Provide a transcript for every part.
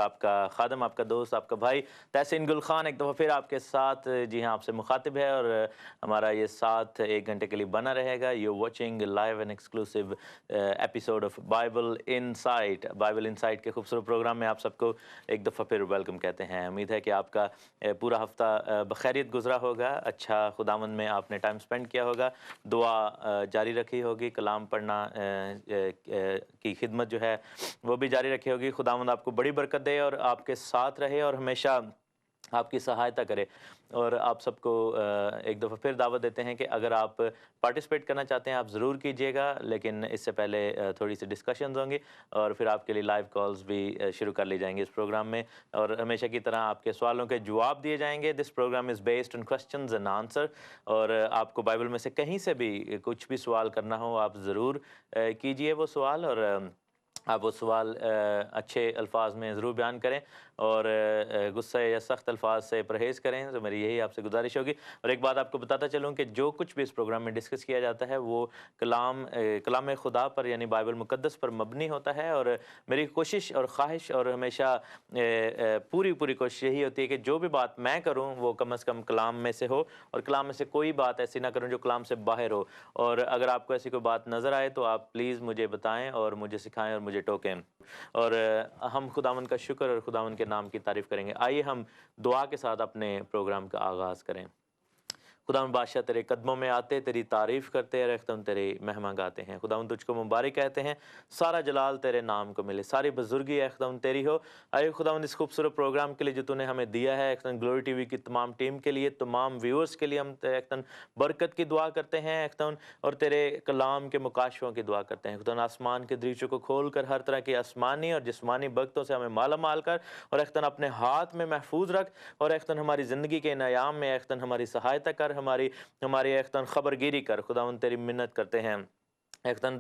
آپ کا خادم، آپ کا دوست، آپ کا بھائی تحسین گل خان ایک دفعہ پھر آپ کے ساتھ جی ہاں آپ سے مخاطب ہے، اور ہمارا یہ ساتھ 1 گھنٹے کے لیے بنا رہے گا. You watching live and exclusive episode of Bible insight. Bible insight کے خوبصورت پروگرام میں آپ سب کو ایک دفعہ پھر ویلکم کہتے ہیں. امید ہے کہ آپ کا پورا ہفتہ بخیریت گزرا ہوگا، اچھا خداوند میں آپ نے ٹائم سپینڈ کیا ہوگا، دعا جاری رکھی ہوگی، کلام پڑھنا کی خدمت جو ہے وہ بھی جاری رکھی ہوگی. خداوند آپ کو بڑی برکت دے اور آپ کے ساتھ رہے اور ہمیشہ آپ کی سہایتا کرے. اور آپ سب کو ایک دفعہ پھر دعوت دیتے ہیں کہ اگر آپ پارٹیسپیٹ کرنا چاہتے ہیں آپ ضرور کیجیے گا، لیکن اس سے پہلے تھوڑی سی ڈسکشنز ہوں گی اور پھر آپ کے لیے لائیو کالز بھی شروع کر لی جائیں گی اس پروگرام میں، اور ہمیشہ کی طرح آپ کے سوالوں کے جواب دیے جائیں گے. This programme is based on questions and answer, اور آپ کو بائبل میں سے کہیں سے بھی کچھ بھی سوال کرنا ہو آپ ضرور کیجیے وہ سوال، اور آپ وہ سوال اچھے الفاظ میں ضرور بیان کریں اور غصہ یا سخت الفاظ سے پرہیز کریں. تو میری یہی آپ سے گزارش ہوگی. اور ایک بات آپ کو بتاتا چلوں کہ جو کچھ بھی اس پروگرام میں ڈسکس کیا جاتا ہے وہ کلام خدا پر یعنی بائبل مقدس پر مبنی ہوتا ہے، اور میری کوشش اور خواہش اور ہمیشہ پوری کوشش یہی ہوتی ہے کہ جو بھی بات میں کروں وہ کم از کم کلام میں سے ہو، اور کلام میں سے کوئی بات ایسی نہ کروں جو کلام سے باہر ہو. اور اگر آپ کو ایسی کوئی بات نظر آئے تو آپ پلیز مجھے بتائیں اور مجھے سکھائیں اور مجھے ٹوکیں، اور ہم خداوند کا شکر اور خداوند کے نام کی تعریف کریں گے. آئیے ہم دعا کے ساتھ اپنے پروگرام کا آغاز کریں. خداوند بادشاہ تیرے قدموں میں آتے تیری تعریف کرتے رہتے، تیری مہما گاتے ہیں. خداوند تجھ کو مبارک کہتے ہیں، سارا جلال تیرے نام کو ملے، ساری بزرگی اے خداوند تیری ہو. آئے خداوند اس خوبصورت پروگرام کے لیے جو تو نے ہمیں دیا ہے، گلوری ٹی وی کی تمام ٹیم کے لیے، تمام ویورز کے لیے ہم برکت کی دعا کرتے ہیں اور تیرے کلام کے مکاشفوں کی دعا کرتے ہیں. خداوند آسمان کے دریچوں کو کھول کر ہر طرح کی آسمانی اور جسمانی برکتوں سے ہمیں مالا مال کر، اور اپنے ہاتھ میں محفوظ رکھ، اور ہماری زندگی کے انعام میں ہماری سہایتا کر، ہماری خبر گیری کر. خداوند تیری منت کرتے ہیں،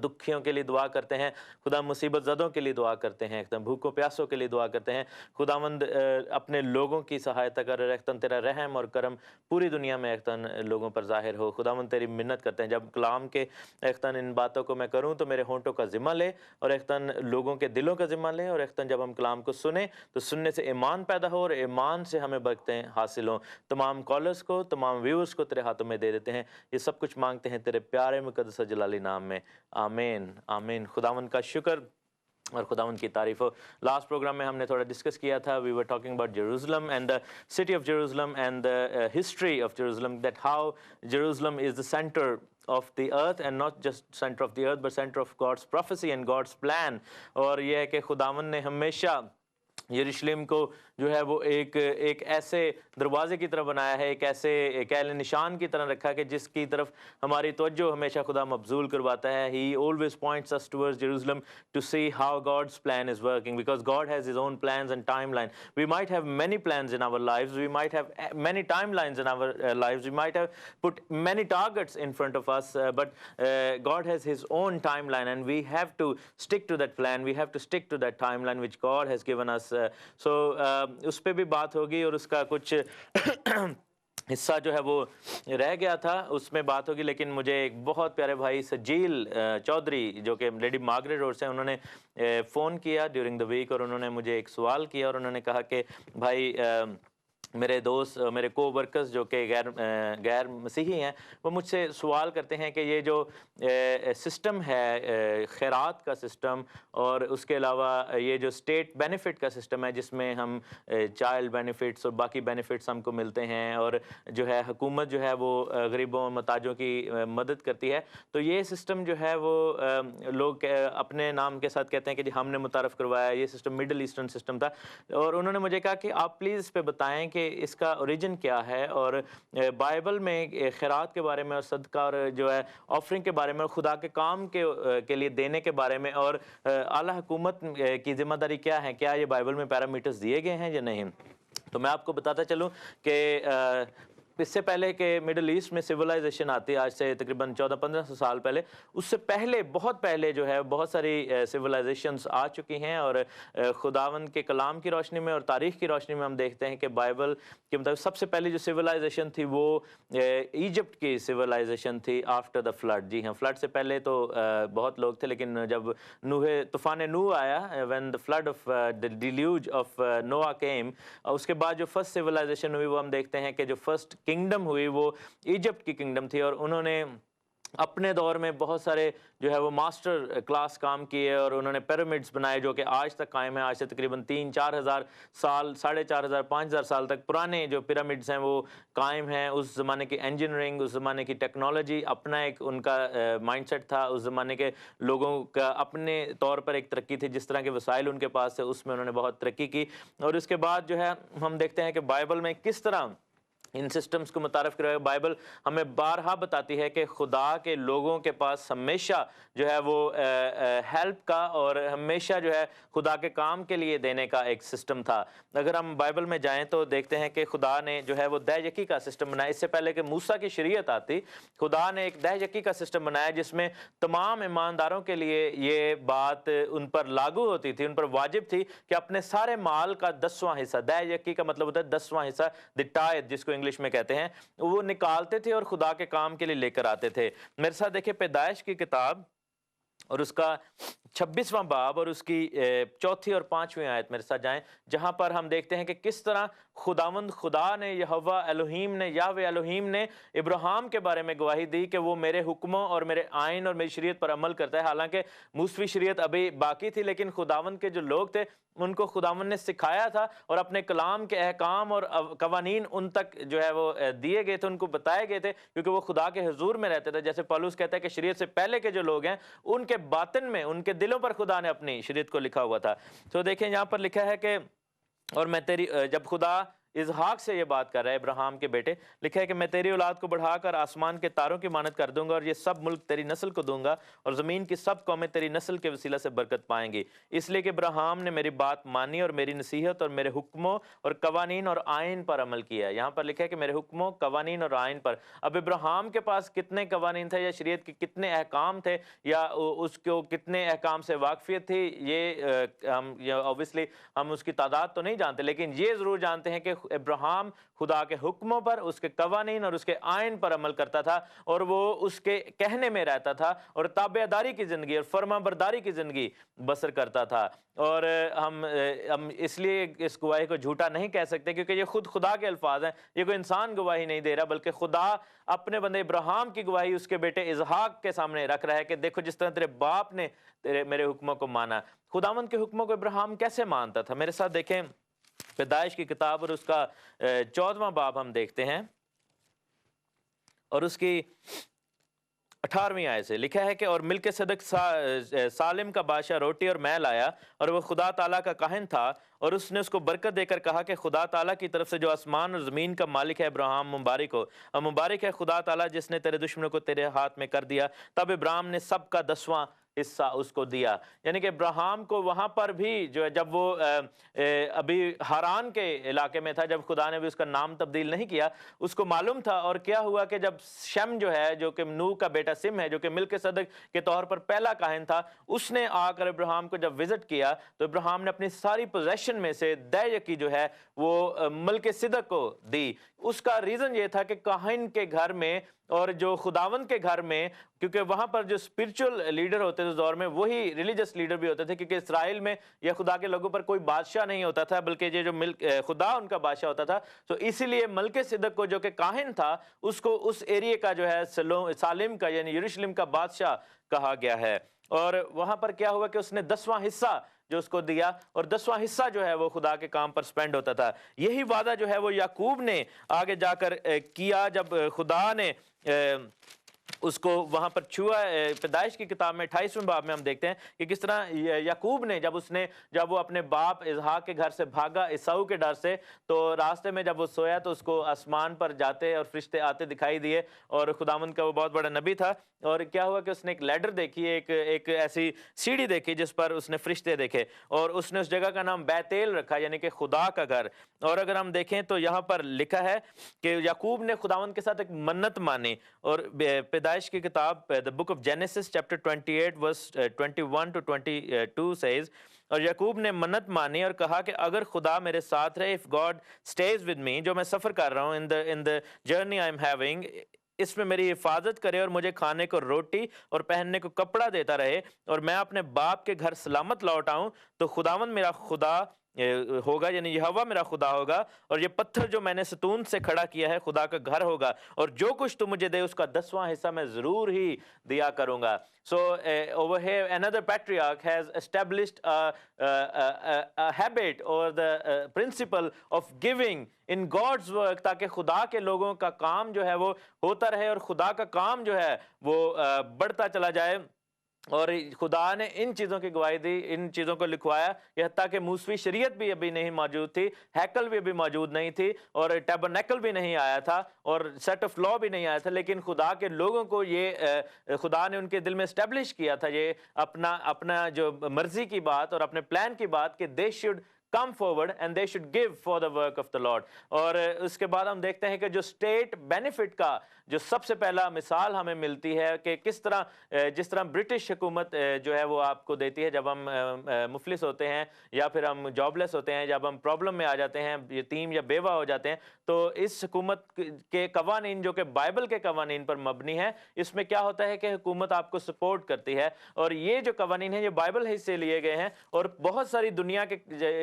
دکھیوں کے لیے دعا کرتے ہیں، خدا مصیبت زدوں کے لیے دعا کرتے ہیں، بھوکوں پیاسوں کے لیے دعا کرتے ہیں. خداوند اپنے لوگوں کی سہایتا کر، تیرا رحم اور کرم پوری دنیا میں لوگوں پر ظاہر ہو. خداوند تیری منت کرتے ہیں جب کلام کے ان باتوں کو میں کروں تو میرے ہونٹوں کا ذمہ لے، اور لوگوں کے دلوں کا ذمہ لے، اور جب ہم کلام کو سنیں تو سننے سے ایمان پیدا ہو، اور ایمان سے ہمیں برکتیں حاصل ہوں. تمام کالرز کو، تمام ویورز کو تیرے ہاتھوں میں دے دیتے ہیں. یہ سب کچھ مانگتے ہیں تیرے پیارے مقدس اور جلالی نام میں، آمین آمین. خداوند کا شکر اور خداوند کی تعریف ہو. لاسٹ پروگرام میں ہم نے تھوڑا ڈسکس کیا تھا، we were talking about Jerusalem and the city of Jerusalem and the history of Jerusalem, that how Jerusalem is the centre of the earth, and not just center of the earth but center of God's prophecy and God's plan. اور یہ ہے کہ خداوند نے ہمیشہ یروشلم کو جو ہے وہ ایک ایسے دروازے کی طرح بنایا ہے، ایک ایسے کیل نشان کی طرح رکھا کہ جس کی طرف ہماری توجہ ہمیشہ خدا مبذول کرواتا ہے. He always points us towards Jerusalem to see how God's plan is working, because God has his own plans and timeline. We might have many plans in our lives, we might have many timelines in our lives, we might have put many targets in front of us, but God has his own timeline, and we have to stick to that plan, we have to stick to that timeline which God has given us. So اس پہ بھی بات ہوگی، اور اس کا کچھ حصہ جو ہے وہ رہ گیا تھا، اس میں بات ہوگی. لیکن مجھے ایک بہت پیارے بھائی سجیل چودھری جو کہ لیڈی مارگریٹ روڈ سے، انہوں نے فون کیا ڈیورنگ دا ویک، اور انہوں نے مجھے ایک سوال کیا، اور انہوں نے کہا کہ بھائی میرے دوست، میرے کو ورکرز جو کہ غیر مسیحی ہیں، وہ مجھ سے سوال کرتے ہیں کہ یہ جو سسٹم ہے خیرات کا سسٹم، اور اس کے علاوہ یہ جو اسٹیٹ بینیفٹ کا سسٹم ہے جس میں ہم چائلڈ بینیفٹس اور باقی بینیفٹس ہم کو ملتے ہیں، اور جو ہے حکومت جو ہے وہ غریبوں محتاجوں کی مدد کرتی ہے، تو یہ سسٹم جو ہے وہ لوگ اپنے نام کے ساتھ کہتے ہیں کہ جی ہم نے متعارف کروایا. یہ سسٹم مڈل ایسٹرن سسٹم تھا، اور انہوں نے مجھے کہا کہ آپ پلیز اس پہ بتائیں کہ اس کا اوریجن کیا ہے، اور بائبل میں خیرات کے بارے میں اور صدقہ اور جو ہے آفرنگ کے بارے میں، اور خدا کے کام کے لیے دینے کے بارے میں، اور اعلیٰ حکومت کی ذمہ داری کیا ہے، کیا یہ بائبل میں پیرامیٹرز دیے گئے ہیں یا نہیں. تو میں آپ کو بتاتا چلوں کہ اس سے پہلے کہ مڈل ایسٹ میں سویلائزیشن آتی ہے آج سے تقریباً 1400-1500 سال پہلے، اس سے پہلے بہت پہلے جو ہے بہت ساری سویلائزیشنز آ چکی ہیں، اور خداوند کے کلام کی روشنی میں اور تاریخ کی روشنی میں ہم دیکھتے ہیں کہ بائبل کے مطابق سب سے پہلی جو سویلائزیشن تھی وہ ایجپٹ کی سویلائزیشن تھی آفٹر دا فلڈ۔ جی ہاں، فلڈ سے پہلے تو بہت لوگ تھے، لیکن جب طوفان نوح آیا، when the flood of the deluge of Noah came, اس کے بعد جو فرسٹ سویلائزیشن ہوئی وہ ہم دیکھتے ہیں کہ جو فرسٹ کنگڈم ہوئی وہ ایجپٹ کی کنگڈم تھی، اور انہوں نے اپنے دور میں بہت سارے جو ہے وہ ماسٹر کلاس کام کیے، اور انہوں نے پیرامڈز بنائے جو کہ آج تک قائم ہیں۔ آج سے تقریباً 3-4 ہزار سال، 4,500-5,000 سال تک پرانے جو پیرامڈز ہیں وہ قائم ہیں۔ اس زمانے کی انجینئرنگ، اس زمانے کی ٹیکنالوجی، اپنا ایک ان کا مائنڈ سیٹ تھا، اس زمانے کے لوگوں کا اپنے طور پر ایک ترقی تھی، جس طرح کے وسائل ان کے پاس تھے اس میں انہوں نے بہت ترقی کی۔ اور اس کے بعد جو ہے ہم دیکھتے ہیں کہ بائبل میں کس طرح ان سسٹمز کو متعارف کروایا۔ بائبل ہمیں بارہا بتاتی ہے کہ خدا کے لوگوں کے پاس ہمیشہ جو ہے وہ ہیلپ کا اور ہمیشہ جو ہے خدا کے کام کے لیے دینے کا ایک سسٹم تھا۔ اگر ہم بائبل میں جائیں تو دیکھتے ہیں کہ خدا نے جو ہے وہ دہ یکی کا سسٹم بنایا۔ اس سے پہلے کہ موسیٰ کی شریعت آتی، خدا نے ایک دہ یکی کا سسٹم بنایا جس میں تمام ایمانداروں کے لیے یہ بات ان پر لاگو ہوتی تھی، ان پر واجب تھی کہ اپنے سارے مال کا 10واں حصہ، دہ یکی کا مطلب ہوتا ہے 10واں حصہ، دی ٹائد جس کو انگلش میں کہتے ہیں، وہ نکالتے تھے اور خدا کے کام کے لیے لے کر آتے تھے۔ میرے ساتھ دیکھیں پیدائش کی کتاب اور اس کا 26واں باب اور اس کی 4 اور 5ویں آیت میرے ساتھ جائیں، جہاں پر ہم دیکھتے ہیں کہ کس طرح خدا نے یہوہ الوہیم نے، یہوہ الوہیم نے ابراہیم کے بارے میں گواہی دی کہ وہ میرے حکموں اور میرے آئین اور میری شریعت پر عمل کرتا ہے۔ حالانکہ موسوی شریعت ابھی باقی تھی، لیکن خداوند کے جو لوگ تھے ان کو خداوند نے سکھایا تھا، اور اپنے کلام کے احکام اور قوانین ان تک جو ہے وہ دیے گئے تھے، ان کو بتائے گئے تھے، کیونکہ وہ خدا کے حضور میں رہتے تھے۔ جیسے پولس کہتا ہے کہ شریعت سے پہلے کے جو لوگ ہیں ان کے باطن میں، ان کے دلوں پر خدا نے اپنی شریعت کو لکھا ہوا تھا۔ تو دیکھیں یہاں پر لکھا ہے کہ اور میں تیری، جب خدا اسحاق سے یہ بات کر رہا ہے، ابراہیم کے بیٹے، لکھا ہے کہ میں تیری اولاد کو بڑھا کر آسمان کے تاروں کی مانند کر دوں گا، اور یہ سب ملک تیری نسل کو دوں گا، اور زمین کی سب قومیں تیری نسل کے وسیلہ سے برکت پائیں گی، اس لیے کہ ابراہیم نے میری بات مانی اور میری نصیحت اور میرے حکموں اور قوانین اور آئین پر عمل کیا ہے۔ یہاں پر لکھا ہے کہ میرے حکموں، قوانین اور آئین پر۔ اب ابراہیم کے پاس کتنے قوانین تھے، یا شریعت کے کتنے احکام تھے، یا اس کو کتنے احکام سے واقفیت تھی، یہ اوبویسلی ہم اس کی تعداد تو نہیں جانتے، لیکن یہ ضرور جانتے ہیں کہ ابراہیم خدا کے حکموں پر، اس کے قوانین اور اس کے آئین پر عمل کرتا تھا، اور وہ اس کے کہنے میں رہتا تھا، اور تابعداری کی زندگی اور فرما برداری کی زندگی بسر کرتا تھا۔ اور ہم اس لیے اس گواہی کو جھوٹا نہیں کہہ سکتے، کیونکہ یہ خود خدا کے الفاظ ہیں، یہ کوئی انسان گواہی نہیں دے رہا، بلکہ خدا اپنے بندے ابراہیم کی گواہی اس کے بیٹے اسحاق کے سامنے رکھ رہا ہے کہ دیکھو جس طرح تیرے باپ نے میرے حکموں کو مانا۔ خداوند کے حکموں کو ابراہیم کیسے مانتا تھا؟ میرے ساتھ دیکھیں پیدائش کی کتاب اور اس کا 14واں باب ہم دیکھتے ہیں، اور اس کی 18ویں آیت سے لکھا ہے کہ اور ملک صدق سالم کا بادشاہ روٹی اور میں لایا، اور وہ خدا تعالیٰ کا کاہن تھا، اور اس نے اس کو برکت دے کر کہا کہ خدا تعالیٰ کی طرف سے جو آسمان اور زمین کا مالک ہے ابراہیم مبارک ہو، اور مبارک ہے خدا تعالیٰ جس نے تیرے دشمنوں کو تیرے ہاتھ میں کر دیا۔ تب ابراہیم نے سب کا 10واں حصہ اس کو دیا۔ یعنی کہ ابراہیم کو وہاں پر بھی جو ہے، جب وہ ابھی ہاران کے علاقے میں تھا، جب خدا نے بھی اس کا نام تبدیل نہیں کیا، اس کو معلوم تھا۔ اور کیا ہوا کہ جب شم جو ہے، جو کہ نوح کا بیٹا سم ہے، جو کہ ملک صدق کے طور پر پہلا کاہن تھا، اس نے آ کر ابراہیم کو جب وزٹ کیا تو ابراہیم نے اپنی ساری پوزیشن میں سے دہ یکی جو ہے وہ ملک صدق کو دی۔ اس کا ریزن یہ تھا کہ کاہن کے گھر میں اور جو خداوند کے گھر میں، کیونکہ وہاں پر جو اسپرچل لیڈر ہوتے تھے اس دور میں، وہی ریلیجس لیڈر بھی ہوتے تھے، کیونکہ اسرائیل میں یا خدا کے لوگوں پر کوئی بادشاہ نہیں ہوتا تھا، بلکہ یہ جو خدا ان کا بادشاہ ہوتا تھا۔ تو اسی لیے ملک صدق کو، جو کہ کاہن تھا، اس کو اس ایریے کا جو ہے سالم کا یعنی یروشلم کا بادشاہ کہا گیا ہے۔ اور وہاں پر کیا ہوا کہ اس نے 10واں حصہ جو اس کو دیا، اور 10واں حصہ جو ہے وہ خدا کے کام پر سپینڈ ہوتا تھا۔ یہی وعدہ جو ہے وہ یعقوب نے آگے جا کر کیا، جب خدا نے اس کو وہاں پر چھوا۔ پیدائش کی کتاب میں 28ویں باب میں ہم دیکھتے ہیں کہ کس طرح یعقوب نے جب وہ اپنے باپ اسحاق کے گھر سے بھاگا عیساؤ کے ڈر سے، تو راستے میں جب وہ سویا تو اس کو آسمان پر جاتے اور فرشتے آتے دکھائی دیے، اور خداوند کا وہ بہت بڑا نبی تھا، اور کیا ہوا کہ اس نے ایک لیڈر دیکھی، ایک ایسی سیڑھی دیکھی جس پر اس نے فرشتے دیکھے، اور اس نے اس جگہ کا نام بیتیل رکھا، یعنی کہ خدا کا گھر۔ اور اگر ہم دیکھیں تو یہاں پر لکھا ہے کہ یعقوب نے خداوند کے ساتھ ایک منت مانی، اور پیدائش کی کتاب the book of Genesis chapter 28 verse 21 to 22 says، اور یعقوب نے منت مانی اور کہا کہ اگر خدا میرے ساتھ رہے، if God stays with me، جو میں سفر کر رہا ہوں in the journey I'm having، اس میں میری حفاظت کرے اور مجھے کھانے کو روٹی اور پہننے کو کپڑا دیتا رہے، اور میں اپنے باپ کے گھر سلامت لوٹ آؤں، تو خداوند میرا خدا ہوگا، یعنی یہوہ میرا خدا ہوگا، اور یہ پتھر جو میں نے ستون سے کھڑا کیا ہے خدا کا گھر ہوگا، اور جو کچھ تو مجھے دے اس کا 10واں حصہ میں ضرور ہی دیا کروں گا۔ So over here another patriarch has established a habit or the principle of giving in God's work، تاکہ خدا کے لوگوں کا کام جو ہے وہ ہوتا رہے، اور خدا کا کام جو ہے وہ بڑھتا چلا جائے۔ اور خدا نے ان چیزوں کی گواہی دی، ان چیزوں کو لکھوایا، یہ حتیٰ کہ موسوی شریعت بھی ابھی نہیں موجود تھی، ہیکل بھی ابھی موجود نہیں تھی، اور ٹیبرنیکل بھی نہیں آیا تھا، اور سیٹ آف لا بھی نہیں آیا تھا، لیکن خدا کے لوگوں کو یہ خدا نے ان کے دل میں اسٹیبلش کیا تھا یہ اپنا جو مرضی کی بات اور اپنے پلان کی بات، کہ they should come forward and they should give for the work of the Lord۔ اور اس کے بعد ہم دیکھتے ہیں کہ جو اسٹیٹ بینیفٹ کا جو سب سے پہلا مثال ہمیں ملتی ہے کہ کس طرح جس طرح برٹش حکومت جو ہے وہ آپ کو دیتی ہے جب ہم مفلس ہوتے ہیں، یا پھر ہم جاب لیس ہوتے ہیں، جب ہم پرابلم میں آ جاتے ہیں، یتیم یا بیوہ ہو جاتے ہیں، تو اس حکومت کے قوانین جو کہ بائبل کے قوانین پر مبنی ہے، اس میں کیا ہوتا ہے کہ حکومت آپ کو سپورٹ کرتی ہے، اور یہ جو قوانین ہیں یہ بائبل ہی سے لیے گئے ہیں، اور بہت ساری دنیا کے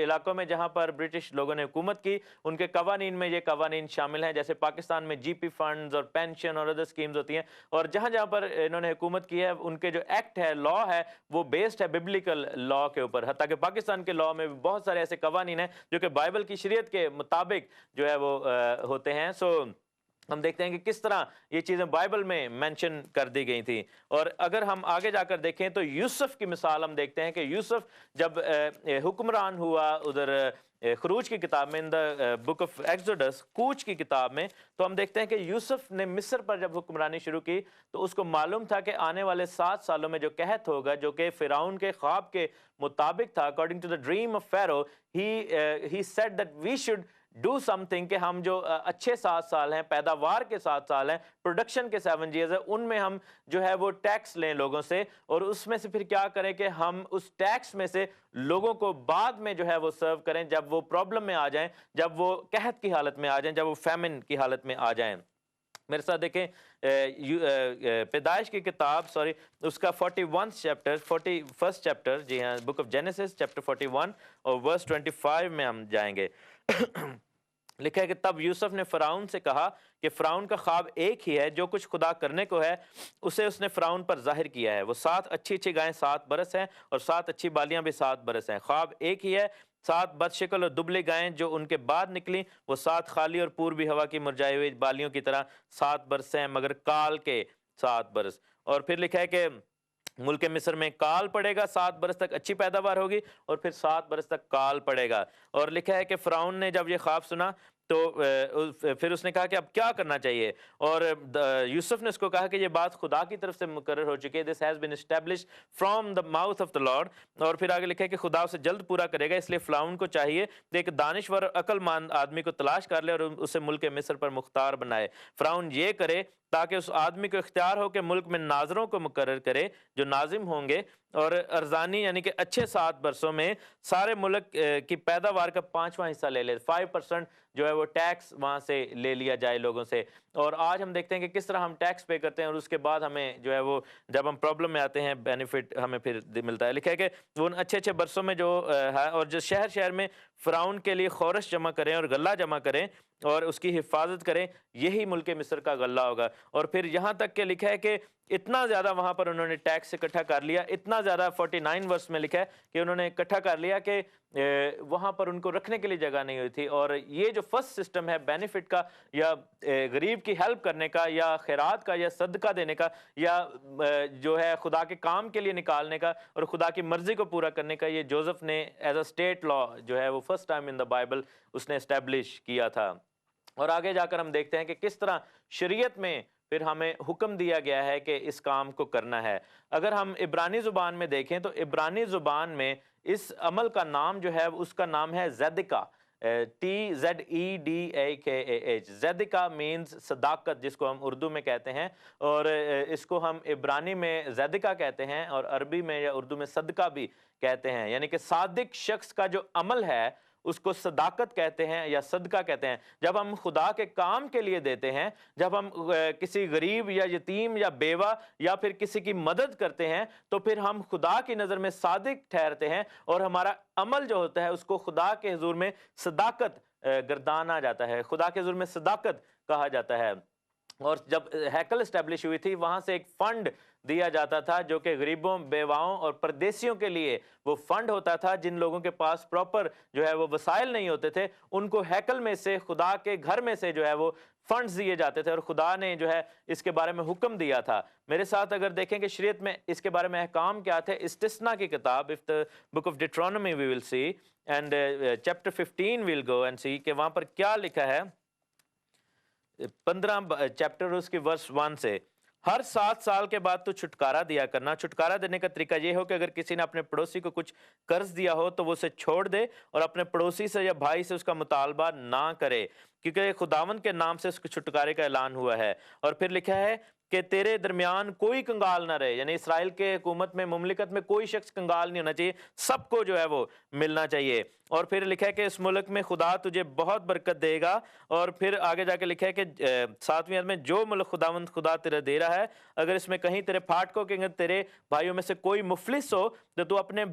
علاقوں میں جہاں پر برٹش لوگوں نے حکومت کی ان کے قوانین میں یہ قوانین شامل ہیں، جیسے پاکستان میں جی پی فنڈز اور پینشن اور ادر اسکیمز ہوتی ہیں، اور جہاں جہاں پر انہوں نے حکومت کی ہے ان کے جو ایکٹ ہے، لا ہے، وہ بیسڈ ہے ببلیکل لا کے اوپر، حتیٰ کہ پاکستان کے لا میں بہت سارے ایسے قوانین ہیں جو کہ بائبل کی شریعت کے مطابق جو ہے وہ ہوتے ہیں۔ سو ہم دیکھتے ہیں کہ کس طرح یہ چیزیں بائبل میں مینشن کر دی گئی تھیں۔ اور اگر ہم آگے جا کر دیکھیں تو یوسف کی مثال ہم دیکھتے ہیں کہ یوسف جب حکمران ہوا ادھر خروج کی کتاب میں، ان دا بک آف ایکسوڈس، کوچ کی کتاب میں، تو ہم دیکھتے ہیں کہ یوسف نے مصر پر جب حکمرانی شروع کی تو اس کو معلوم تھا کہ آنے والے 7 سالوں میں جو قحط ہوگا، جو کہ فرعون کے خواب کے مطابق تھا، according to the dream of Pharaoh, he said that we should do something, کہ ہم جو اچھے 7 سال ہیں، پیداوار کے 7 سال ہیں، پروڈکشن کے 7 ایئرز ہیں، ان میں ہم جو ہے وہ ٹیکس لیں لوگوں سے، اور اس میں سے پھر کیا کریں کہ ہم اس ٹیکس میں سے لوگوں کو بعد میں جو ہے وہ سرو کریں جب وہ پرابلم میں آ جائیں، جب وہ قحط کی حالت میں آ جائیں، جب وہ فیمن کی حالت میں آ جائیں۔ میرے ساتھ دیکھیں پیدائش کی کتاب اس کا 41 چیپٹر، جی ہاں، بک آف جینیسس چیپٹر 41 اور ورس 25 میں ہم جائیں گے۔ لکھا ہے کہ تب یوسف نے فرعون سے کہا کہ فرعون کا خواب ایک ہی ہے، جو کچھ خدا کرنے کو ہے اسے اس نے فرعون پر ظاہر کیا ہے، وہ 7 اچھی اچھی گائیں 7 برس ہیں، اور 7 اچھی بالیاں بھی 7 برس ہیں۔ خواب ایک ہی ہے، 7 بد شکل اور دبلی گائیں جو ان کے بعد نکلیں، وہ 7 خالی اور پوربی ہوا کی مرجائے ہوئی بالیوں کی طرح 7 برس ہیں، مگر کال کے 7 برس۔ اور پھر لکھا ہے کہ ملک مصر میں کال پڑے گا، 7 برس تک اچھی پیداوار ہوگی، اور پھر 7 برس تک کال پڑے گا۔ اور لکھا ہے کہ فرعون نے جب یہ خواب سنا تو پھر اس نے کہا کہ اب کیا کرنا چاہیے، اور یوسف نے اس کو کہا کہ یہ بات خدا کی طرف سے مقرر ہو چکی ہے، this has been established from the mouth of the lord. اور پھر آگے لکھا ہے کہ خدا اسے جلد پورا کرے گا، اس لیے فرعون کو چاہیے کہ ایک دانشور اور عقل مند آدمی کو تلاش کر لے اور اسے ملک مصر پر مختار بنائے۔ فرعون یہ کرے تاکہ اس آدمی کو اختیار ہو کہ ملک میں ناظروں کو مقرر کرے جو ناظم ہوں گے، اور ارزانی یعنی کہ اچھے 7 برسوں میں سارے ملک کی پیداوار کا 5واں حصہ لے لے، 5% جو ہے وہ ٹیکس وہاں سے لے لیا جائے لوگوں سے۔ اور آج ہم دیکھتے ہیں کہ کس طرح ہم ٹیکس پے کرتے ہیں، اور اس کے بعد ہمیں جو ہے وہ جب ہم پرابلم میں آتے ہیں بینیفٹ ہمیں پھر ملتا ہے۔ لکھا ہے کہ وہ ان اچھے اچھے برسوں میں جو ہے، اور جو شہر شہر میں فرعون کے لیے خورش جمع کریں اور غلہ جمع کریں اور اس کی حفاظت کریں، یہی ملک مصر کا غلہ ہوگا۔ اور پھر یہاں تک کہ لکھا ہے کہ اتنا زیادہ وہاں پر انہوں نے ٹیکس اکٹھا کر لیا، اتنا زیادہ 49 ورس میں لکھا ہے کہ انہوں نے اکٹھا کر لیا کہ وہاں پر ان کو رکھنے کے لیے جگہ نہیں ہوئی تھی۔ اور یہ جو فرسٹ سسٹم ہے بینیفٹ کا یا غریب کی ہیلپ کرنے کا یا خیرات کا یا صدقہ دینے کا یا جو ہے خدا کے کام کے لیے نکالنے کا اور خدا کی مرضی کو پورا کرنے کا، یہ جوزف نے ایز اے اسٹیٹ لا جو ہے وہ first time in the Bible اس نے اسٹیبلش کیا تھا۔ اور آگے جا کر ہم دیکھتے ہیں کہ کس طرح شریعت میں پھر ہمیں حکم دیا گیا ہے کہ اس کام کو کرنا ہے۔ اگر ہم عبرانی زبان میں دیکھیں تو عبرانی زبان میں اس عمل کا نام جو ہے اس کا نام ہے زیدکا، TZEDAKAH۔ زیدکا مینز صداقت، جس کو ہم اردو میں کہتے ہیں، اور اس کو ہم عبرانی میں زیدکا کہتے ہیں اور عربی میں یا اردو میں صدقہ بھی کہتے ہیں، یعنی کہ صادق شخص کا جو عمل ہے اس کو صداقت کہتے ہیں یا صدقہ کہتے ہیں۔ جب ہم خدا کے کام کے لیے دیتے ہیں، جب ہم کسی غریب یا یتیم یا بیوہ یا پھر کسی کی مدد کرتے ہیں، تو پھر ہم خدا کی نظر میں صادق ٹھہرتے ہیں اور ہمارا عمل جو ہوتا ہے اس کو خدا کے حضور میں صداقت گردانا جاتا ہے، خدا کے حضور میں صداقت کہا جاتا ہے۔ اور جب ہیکل اسٹیبلش ہوئی تھی، وہاں سے ایک فنڈ دیا جاتا تھا جو کہ غریبوں، بیواؤں اور پردیسیوں کے لیے وہ فنڈ ہوتا تھا، جن لوگوں کے پاس پراپر جو ہے وہ وسائل نہیں ہوتے تھے، ان کو ہیکل میں سے، خدا کے گھر میں سے جو ہے وہ فنڈز دیے جاتے تھے، اور خدا نے جو ہے اس کے بارے میں حکم دیا تھا۔ میرے ساتھ اگر دیکھیں کہ شریعت میں اس کے بارے میں احکام کیا تھے، استثنا کی کتاب if the book of Deuteronomy we will see and chapter 15 we'll go and see کہ وہاں پر کیا لکھا ہے۔ 15 چیپٹر اس کی ورس 1 سے، ہر 7 سال کے بعد تو چھٹکارا دیا کرنا۔ چھٹکارا دینے کا طریقہ یہ ہو کہ اگر کسی نے اپنے پڑوسی کو کچھ قرض دیا ہو تو وہ اسے چھوڑ دے اور اپنے پڑوسی سے یا بھائی سے اس کا مطالبہ نہ کرے، کیونکہ خداوند کے نام سے اس کے چھٹکارے کا اعلان ہوا ہے۔ اور پھر لکھا ہے کہ تیرے درمیان کوئی کنگال نہ رہے، یعنی اسرائیل کے حکومت میں، مملکت میں کوئی شخص کنگال نہیں ہونا چاہیے، سب کو جو ہے وہ ملنا چاہیے۔ اور پھر لکھا ہے کہ اس ملک میں خدا تجھے بہت برکت دے گا۔ اور پھر آگے جا کے لکھا ہے کہ 7ویں آیت میں، جو ملک خداوند خدا تیرے دے رہا ہے، اگر اس میں کہیں تیرے پھاٹکوں کے اندر تیرے بھائیوں میں سے کوئی مفلس ہو تو اپنے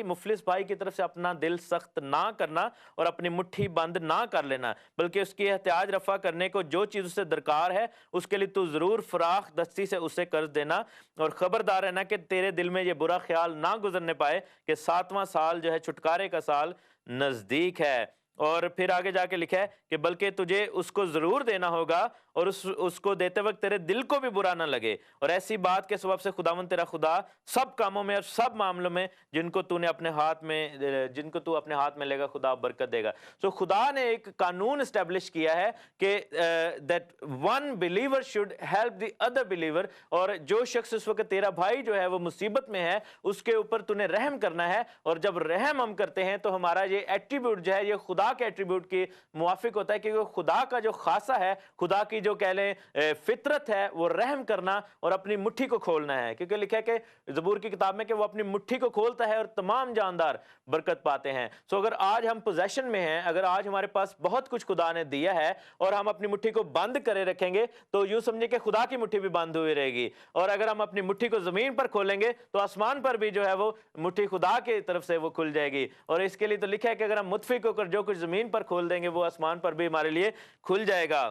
مفلس بھائی کی طرف سے اپنا دل سخت نہ کرنا اور اپنی مٹھی بند نہ کر لینا، بلکہ اس کی احتیاج رفع کرنے کو جو چیز اسے درکار ہے اس کے لیے تو ضرور فراخ دستی سے اسے قرض دینا، اور خبردار رہنا کہ تیرے دل میں یہ برا خیال نہ گزرنے پائے کہ 7واں سال جو ہے چھٹکارے کا سال نزدیک ہے۔ اور پھر آگے جا کے لکھا ہے کہ بلکہ تجھے اس کو ضرور دینا ہوگا اور اس کو دیتے وقت تیرے دل کو بھی برا نہ لگے، اور ایسی بات کے سبب سے خداوند تیرا خدا سب کاموں میں اور سب معاملوں میں جن کو تو اپنے ہاتھ میں لے گا خدا برکت دے گا۔ سو خدا نے ایک قانون اسٹیبلش کیا ہے کہ that one believer should help the other believer، اور جو شخص اس وقت تیرا بھائی جو ہے وہ مصیبت میں ہے اس کے اوپر تو نے رحم کرنا ہے، اور جب رحم ہم کرتے ہیں تو ہمارا یہ ایٹریبیوٹ جو ہے یہ خدا کے ایٹریبیوٹ کی موافق ہوتا ہے، کیونکہ خدا کا جو خاصہ ہے، خدا کی جو کہہ لیں فطرت ہے، وہ رحم کرنا اور اپنی مٹھی کو کھولنا ہے، کیونکہ لکھا ہے کہ زبور کی کتاب میں کہ وہ اپنی مٹھی کو کھولتا ہے اور تمام جاندار برکت پاتے ہیں۔ سو اگر آج ہم پوزیشن میں ہیں، اگر آج ہمارے پاس بہت کچھ خدا نے دیا ہے اور ہم اپنی مٹھی کو بند کرے رکھیں گے تو یوں سمجھیں کہ خدا کی مٹھی بھی بند ہوئی رہے گی، اور اگر ہم اپنی مٹھی کو زمین پر کھولیں گے تو آسمان پر بھی جو ہے وہ مٹھی خدا کی طرف سے وہ کھل جائے گی۔ اور اس کے لیے تو لکھا ہے کہ اگر ہم متفق ہو کر جو کچھ زمین پر کھول دیں گے وہ آسمان پر بھی ہمارے لیے کھل جائے گا۔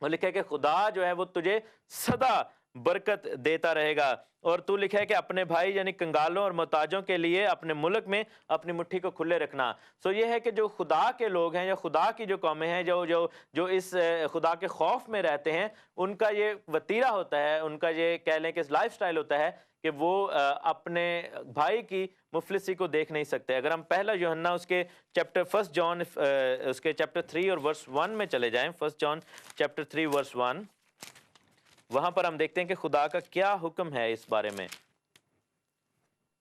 اور لکھا ہے کہ خدا جو ہے وہ تجھے سدا برکت دیتا رہے گا۔ اور تو لکھا ہے کہ اپنے بھائی یعنی کنگالوں اور محتاجوں کے لیے اپنے ملک میں اپنی مٹھی کو کھلے رکھنا۔ سو یہ ہے کہ جو خدا کے لوگ ہیں یا خدا کی جو قومیں ہیں جو اس خدا کے خوف میں رہتے ہیں، ان کا یہ وتیرہ ہوتا ہے، ان کا یہ کہہ لیں کہ لائف سٹائل ہوتا ہے کہ وہ اپنے بھائی کی مفلسی کو دیکھ نہیں سکتے۔ اگر ہم پہلا یوحنا اس کے چیپٹر 1 جان اس کے چیپٹر 3 اور ورس 1 میں چلے جائیں، 1 جان چیپٹر 3 ورس 1، وہاں پر ہم دیکھتے ہیں کہ خدا کا کیا حکم ہے اس بارے میں۔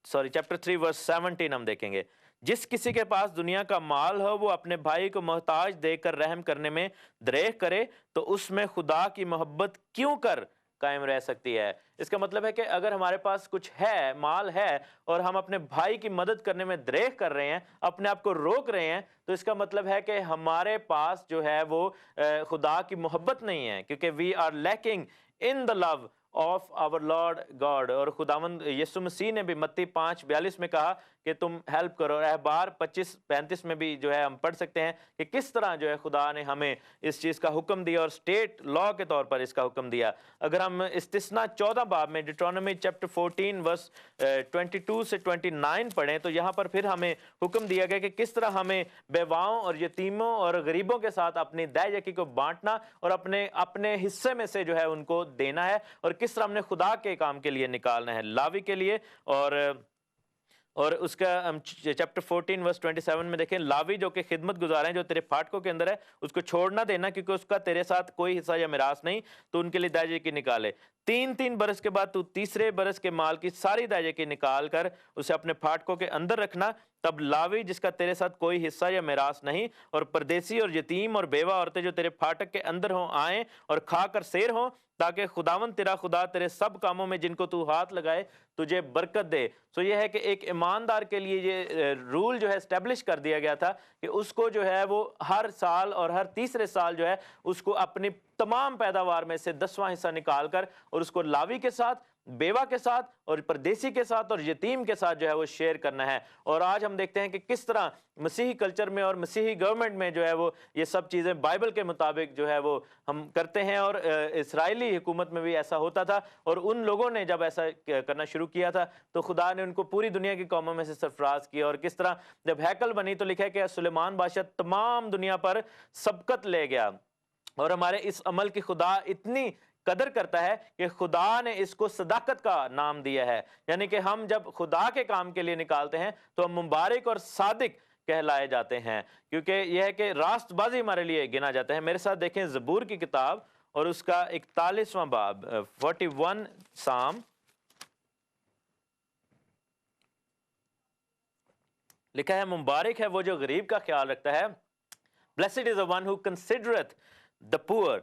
چیپٹر 3 ورس 17 ہم دیکھیں گے، جس کسی کے پاس دنیا کا مال ہو وہ اپنے بھائی کو محتاج دے کر رحم کرنے میں دریغ کرے تو اس میں خدا کی محبت کیوں کر قائم رہ سکتی ہے۔ اس کا مطلب ہے کہ اگر ہمارے پاس کچھ ہے، مال ہے، اور ہم اپنے بھائی کی مدد کرنے میں دریغ کر رہے ہیں، اپنے آپ کو روک رہے ہیں، تو اس کا مطلب ہے کہ ہمارے پاس جو ہے وہ خدا کی محبت نہیں ہے، کیونکہ we are lacking in the love of our Lord God. اور خداوند یسوع مسیح نے بھی متی 5:42 میں کہا کہ تم ہیلپ کرو. اور احبار 25-35 میں بھی جو ہے ہم پڑھ سکتے ہیں کہ کس طرح جو ہے خدا نے ہمیں اس چیز کا حکم دیا اور اسٹیٹ لا کے طور پر اس کا حکم دیا. اگر ہم استثنا 14 باب میں ڈیٹرونومی چیپٹر 14 ورس 22 سے 29 پڑھیں تو یہاں پر پھر ہمیں حکم دیا گیا کہ کس طرح ہمیں بیواؤں اور یتیموں اور غریبوں کے ساتھ اپنی دہ یکی کو بانٹنا اور اپنے حصے میں سے جو ہے ان کو دینا ہے, اور کس طرح ہم نے خدا کے کام کے لیے نکالنا ہے, لاوی کے لیے. اور اس کا ہم چیپٹر 14 ورس 27 میں دیکھیں, لاوی جو کہ خدمت گزار ہیں جو تیرے پھاٹکوں کے اندر ہے اس کو چھوڑ نہ دینا کیونکہ اس کا تیرے ساتھ کوئی حصہ یا میراث نہیں, تو ان کے لیے دہ یکی نکالے. 3 برس کے بعد تو تیسرے برس کے مال کی ساری دہ یکی نکال کر اسے اپنے پھاٹکوں کے اندر رکھنا. تب لاوی جس کا تیرے ساتھ کوئی حصہ یا میراث نہیں اور پردیسی اور یتیم اور بیوہ عورتیں جو تیرے پھاٹک کے اندر ہوں آئیں اور کھا کر سیر ہوں, تاکہ خداوند تیرا خدا تیرے سب کاموں میں جن کو تو ہاتھ لگائے تجھے برکت دے. سو یہ ہے کہ ایک ایماندار کے لیے یہ رول جو ہے اسٹیبلش کر دیا گیا تھا کہ اس کو جو ہے وہ ہر سال اور ہر تیسرے سال جو ہے اس کو اپنی تمام پیداوار میں سے 10واں حصہ نکال کر اور اس کو لاوی کے ساتھ, بیوہ کے ساتھ اور پردیسی کے ساتھ اور یتیم کے ساتھ جو ہے وہ شیئر کرنا ہے. اور آج ہم دیکھتے ہیں کہ کس طرح مسیحی کلچر میں اور مسیحی گورنمنٹ میں جو ہے وہ یہ سب چیزیں بائبل کے مطابق جو ہے وہ ہم کرتے ہیں, اور اسرائیلی حکومت میں بھی ایسا ہوتا تھا. اور ان لوگوں نے جب ایسا کرنا شروع کیا تھا تو خدا نے ان کو پوری دنیا کی قوموں میں سے سرفراز کیا. اور کس طرح جب ہیکل بنی تو لکھا ہے کہ سلیمان بادشاہ تمام دنیا پر سبقت لے گیا. اور ہمارے اس عمل کی خدا اتنی قدر کرتا ہے کہ خدا نے اس کو صداقت کا نام دیا ہے, یعنی کہ ہم جب خدا کے کام کے لیے نکالتے ہیں تو ہم مبارک اور صادق کہلائے جاتے ہیں, کیونکہ یہ ہے کہ راست بازی ہمارے لیے گنا جاتا ہے. میرے ساتھ دیکھیں زبور کی کتاب اور اس کا 41واں باب 41 سام. لکھا ہے مبارک ہے وہ جو غریب کا خیال رکھتا ہے. Blessed is the one who considereth the poor.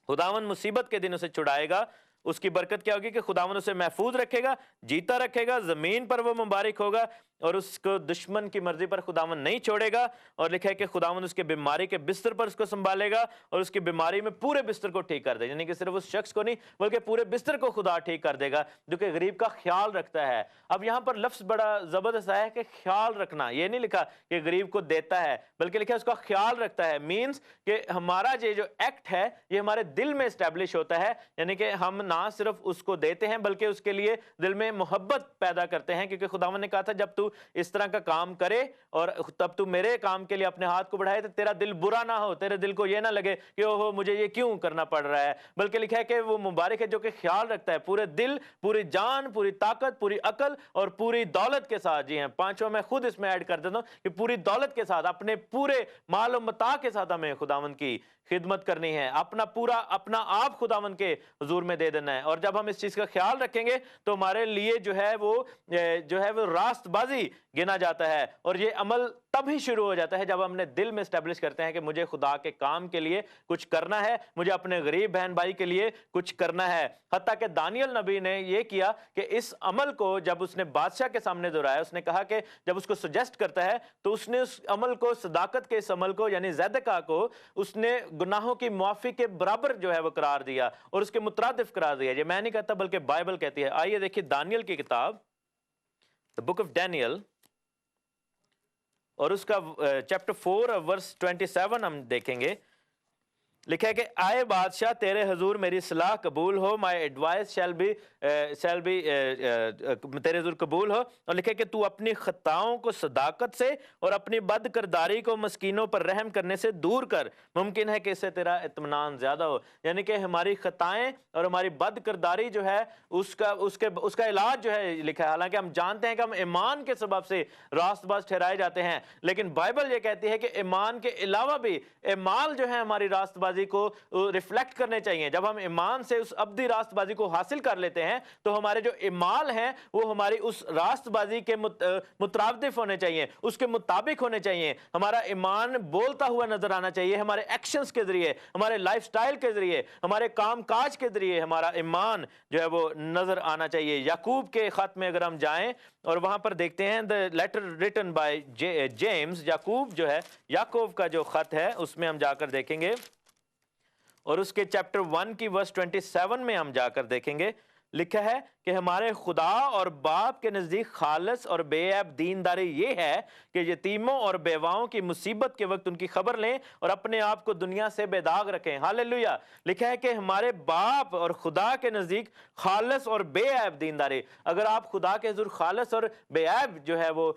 خداوند مصیبت کے دن اسے چھڑائے گا. اس کی برکت کیا ہوگی کہ خداوند اسے محفوظ رکھے گا, جیتا رکھے گا, زمین پر وہ مبارک ہوگا اور اس کو دشمن کی مرضی پر خداوند نہیں چھوڑے گا. اور لکھا ہے کہ خداوند اس کے بیماری کے بستر پر اس کو سنبھالے گا اور اس کی بیماری میں پورے بستر کو ٹھیک کر دے گا, یعنی کہ صرف اس شخص کو نہیں بلکہ پورے بستر کو خدا ٹھیک کر دے گا جو کہ غریب کا خیال رکھتا ہے. اب یہاں پر لفظ بڑا زبردست ہے کہ خیال رکھنا, یہ نہیں لکھا کہ غریب کو دیتا ہے بلکہ لکھا ہے اس کا خیال رکھتا ہے. مینز کہ ہمارا یہ جو ایکٹ ہے یہ ہمارے دل میں اسٹیبلش ہوتا ہے, یعنی کہ ہم نہ صرف اس کو دیتے ہیں بلکہ اس کے لیے دل میں محبت پیدا کرتے ہیں, کیونکہ خداوند نے کہا تھا جب تو اس طرح کا کام کرے اور تب تو میرے کام کے لیے اپنے ہاتھ کو بڑھائے تو تیرا دل برا نہ ہو, تیرے دل کو یہ نہ لگے کہ اوہ مجھے یہ کیوں کرنا پڑ رہا ہے, بلکہ لکھا ہے کہ وہ مبارک ہے جو کہ خیال رکھتا ہے پورے دل, پوری جان, پوری طاقت, پوری عقل اور پوری دولت کے ساتھ. جی ہاں, پانچوں میں خود اس میں ایڈ کر دیتا ہوں کہ پوری دولت کے ساتھ, اپنے پورے مال و متاع کے ساتھ ہمیں خداوند کی خدمت کرنی ہے, اپنا آپ خداوند کے حضور میں دے دینا ہے. اور جب ہم اس چیز کا خیال رکھیں گے تو ہمارے لیے جو ہے وہ راست بازی گنا جاتا ہے. اور یہ عمل تب ہی شروع ہو جاتا ہے جب ہم نے دل میں اسٹیبلش کرتے ہیں کہ مجھے خدا کے کام کے لیے کچھ کرنا ہے, مجھے اپنے غریب بہن بھائی کے لیے کچھ کرنا ہے. حتیٰ کہ دانیل نبی نے یہ کیا کہ اس عمل کو جب اس نے بادشاہ کے سامنے دہرایا, اس نے کہا کہ جب اس کو سجیسٹ کرتا ہے تو اس نے اس عمل کو, صداقت کے اس عمل کو یعنی زیدکا کو اس نے گناہوں کی معافی کے برابر جو ہے وہ قرار دیا اور اس کے مترادف قرار دیا. یہ میں نہیں کہتا بلکہ بائبل کہتی ہے. آئیے دیکھیے دانیل کی کتاب The Book of Daniel اور اس کا چیپٹر 4 ورس 27 ہم دیکھیں گے. لکھا ہے کہ آئے بادشاہ تیرے حضور میری صلاح قبول ہو, مائی ایڈوائس شیل بی تیرے حضور قبول ہو. اور لکھا ہے کہ تو اپنی خطاؤں کو صداقت سے اور اپنی بد کرداری کو مسکینوں پر رحم کرنے سے دور کر, ممکن ہے کہ اس سے تیرا اطمینان زیادہ ہو. یعنی کہ ہماری خطائیں اور ہماری بد کرداری جو ہے اس کا علاج جو ہے لکھا ہے. حالانکہ ہم جانتے ہیں کہ ہم ایمان کے سبب سے راست باز ٹھہرائے جاتے ہیں, لیکن بائبل یہ کہتی ہے کہ ایمان کے علاوہ بھی اعمال جو ہے ہماری راست بازی کو ریفلیکٹ کرنے چاہیے. جب ہم ایمان سے اس ابدی راست بازی کو حاصل کر لیتے ہیں تو ہمارے جو اعمال ہیں وہ ہماری اس راست بازی کے مترادف ہونے چاہیے, اس کے مطابق ہونے چاہیے. ہمارا ایمان بولتا ہوا نظر آنا چاہیے, ہمارے ایکشنز کے ذریعے, ہمارے لائف سٹائل کے ذریعے, ہمارے کام کاج کے ذریعے ہمارا ایمان جو ہے وہ نظر آنا چاہیے. یعقوب کے خط میں اگر ہم جائیں اور وہاں پر دیکھتے ہیں the letter written by James, یعقوب کا جو خط ہے اس میں ہم جا کر دیکھیں گے اور اس کے چیپٹر 1 کی ورس 27 میں ہم جا کر دیکھیں گے. لکھا ہے کہ ہمارے خدا اور باپ کے نزدیک خالص اور بے عیب دینداری یہ ہے کہ یتیموں اور بیواؤں کی مصیبت کے وقت ان کی خبر لیں اور اپنے آپ کو دنیا سے بے داغ رکھیں۔ ہاللیلویہ۔ لکھا ہے کہ ہمارے باپ اور خدا کے نزدیک خالص اور بے عیب دینداری۔ اگر آپ خدا کے حضور خالص اور بے عیب جو ہے وہ